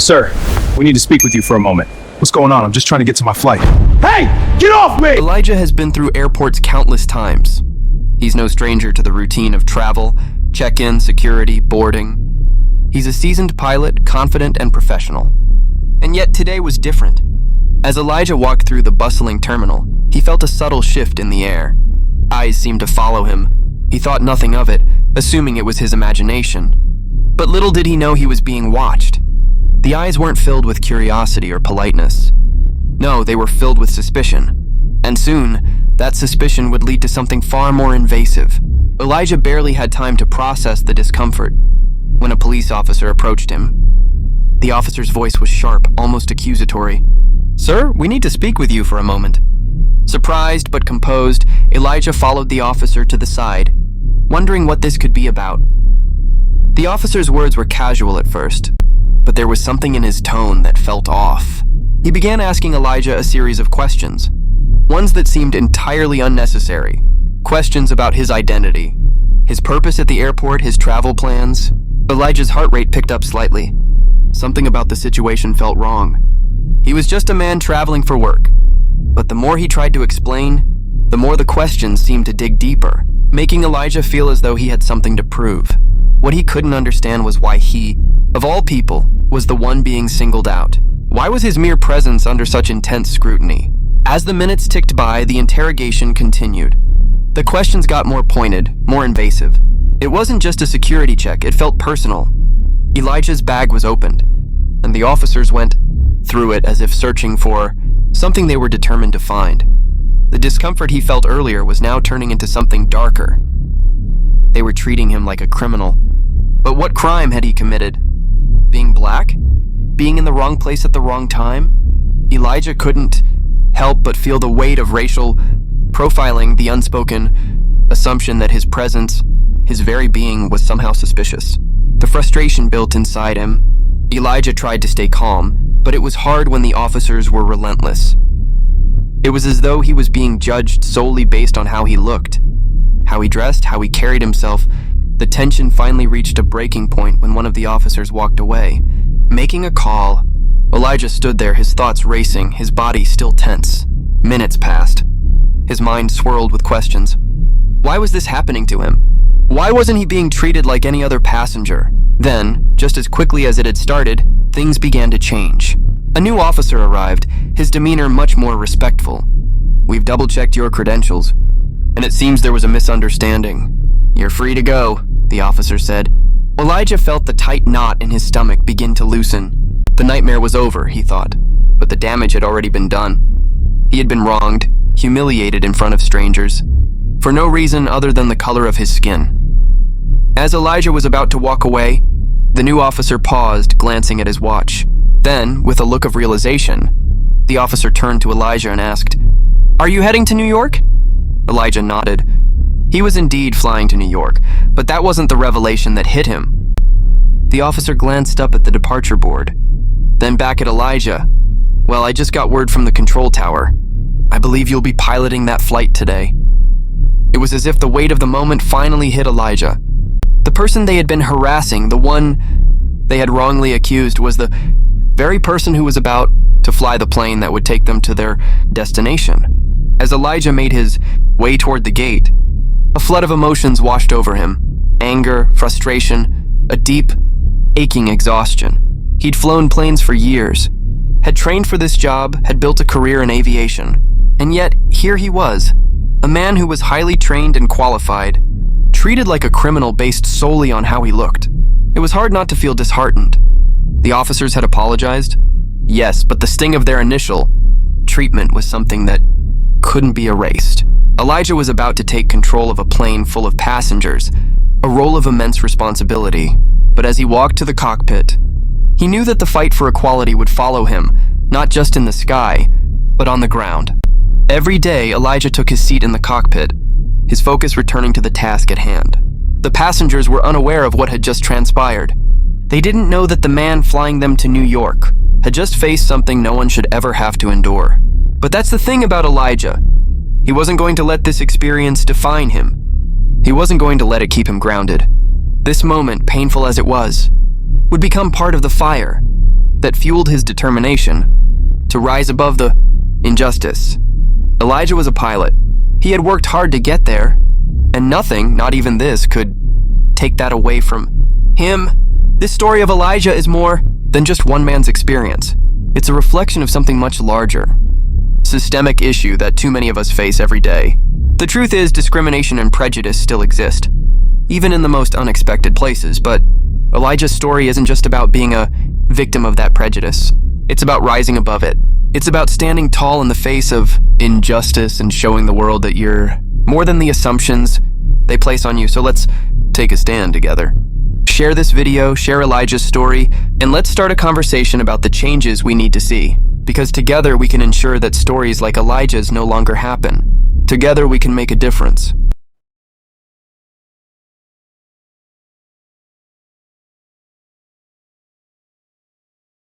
Sir, we need to speak with you for a moment. What's going on? I'm just trying to get to my flight. Hey! Get off me! Elijah has been through airports countless times. He's no stranger to the routine of travel, check-in, security, boarding. He's a seasoned pilot, confident and professional. And yet today was different. As Elijah walked through the bustling terminal, he felt a subtle shift in the air. Eyes seemed to follow him. He thought nothing of it, assuming it was his imagination. But little did he know he was being watched. The eyes weren't filled with curiosity or politeness. No, they were filled with suspicion. And soon, that suspicion would lead to something far more invasive. Elijah barely had time to process the discomfort when a police officer approached him. The officer's voice was sharp, almost accusatory. "Sir, we need to speak with you for a moment." Surprised but composed, Elijah followed the officer to the side, wondering what this could be about. The officer's words were casual at first, but there was something in his tone that felt off. He began asking Elijah a series of questions, ones that seemed entirely unnecessary. Questions about his identity, his purpose at the airport, his travel plans. Elijah's heart rate picked up slightly. Something about the situation felt wrong. He was just a man traveling for work. But the more he tried to explain, the more the questions seemed to dig deeper, making Elijah feel as though he had something to prove. What he couldn't understand was why he, of all people, was the one being singled out. Why was his mere presence under such intense scrutiny? As the minutes ticked by, the interrogation continued. The questions got more pointed, more invasive. It wasn't just a security check, it felt personal. Elijah's bag was opened, and the officers went through it as if searching for something they were determined to find. The discomfort he felt earlier was now turning into something darker. They were treating him like a criminal. But what crime had he committed? Being black? Being in the wrong place at the wrong time? Elijah couldn't help but feel the weight of racial profiling, the unspoken assumption that his presence, his very being, was somehow suspicious. The frustration built inside him. Elijah tried to stay calm, but it was hard when the officers were relentless. It was as though he was being judged solely based on how he looked, how he dressed, how he carried himself. The tension finally reached a breaking point when one of the officers walked away. Making a call, Elijah stood there, his thoughts racing, his body still tense. Minutes passed. His mind swirled with questions. Why was this happening to him? Why wasn't he being treated like any other passenger? Then, just as quickly as it had started, things began to change. A new officer arrived, his demeanor much more respectful. "We've double-checked your credentials, and it seems there was a misunderstanding. You're free to go," the officer said. Elijah felt the tight knot in his stomach begin to loosen. The nightmare was over, he thought, but the damage had already been done. He had been wronged, humiliated in front of strangers, for no reason other than the color of his skin. As Elijah was about to walk away, the new officer paused, glancing at his watch. Then, with a look of realization, the officer turned to Elijah and asked, "Are you heading to New York?" Elijah nodded. He was indeed flying to New York, but that wasn't the revelation that hit him. The officer glanced up at the departure board, then back at Elijah. "Well, I just got word from the control tower. I believe you'll be piloting that flight today." It was as if the weight of the moment finally hit Elijah. The person they had been harassing, the one they had wrongly accused, was the very person who was about to fly the plane that would take them to their destination. As Elijah made his way toward the gate, a flood of emotions washed over him. Anger, frustration, a deep, aching exhaustion. He'd flown planes for years, had trained for this job, had built a career in aviation. And yet, here he was, a man who was highly trained and qualified, treated like a criminal based solely on how he looked. It was hard not to feel disheartened. The officers had apologized? Yes, but the sting of their initial treatment was something that couldn't be erased. Elijah was about to take control of a plane full of passengers, a role of immense responsibility. But as he walked to the cockpit, he knew that the fight for equality would follow him, not just in the sky, but on the ground. Every day, Elijah took his seat in the cockpit, his focus returning to the task at hand. The passengers were unaware of what had just transpired. They didn't know that the man flying them to New York had just faced something no one should ever have to endure. But that's the thing about Elijah. He wasn't going to let this experience define him. He wasn't going to let it keep him grounded. This moment, painful as it was, would become part of the fire. that fueled his determination to rise above the injustice. Elijah was a pilot. He had worked hard to get there, and nothing, not even this, could take that away from him. This story of Elijah is more than just one man's experience. It's a reflection of something much larger. Systemic issue that too many of us face every day. The truth is, discrimination and prejudice still exist, even in the most unexpected places, but Elijah's story isn't just about being a victim of that prejudice. It's about rising above it. It's about standing tall in the face of injustice and showing the world that you're more than the assumptions they place on you. So let's take a stand together. Share this video, share Elijah's story, and let's start a conversation about the changes we need to see. Because together we can ensure that stories like Elijah's no longer happen. Together we can make a difference.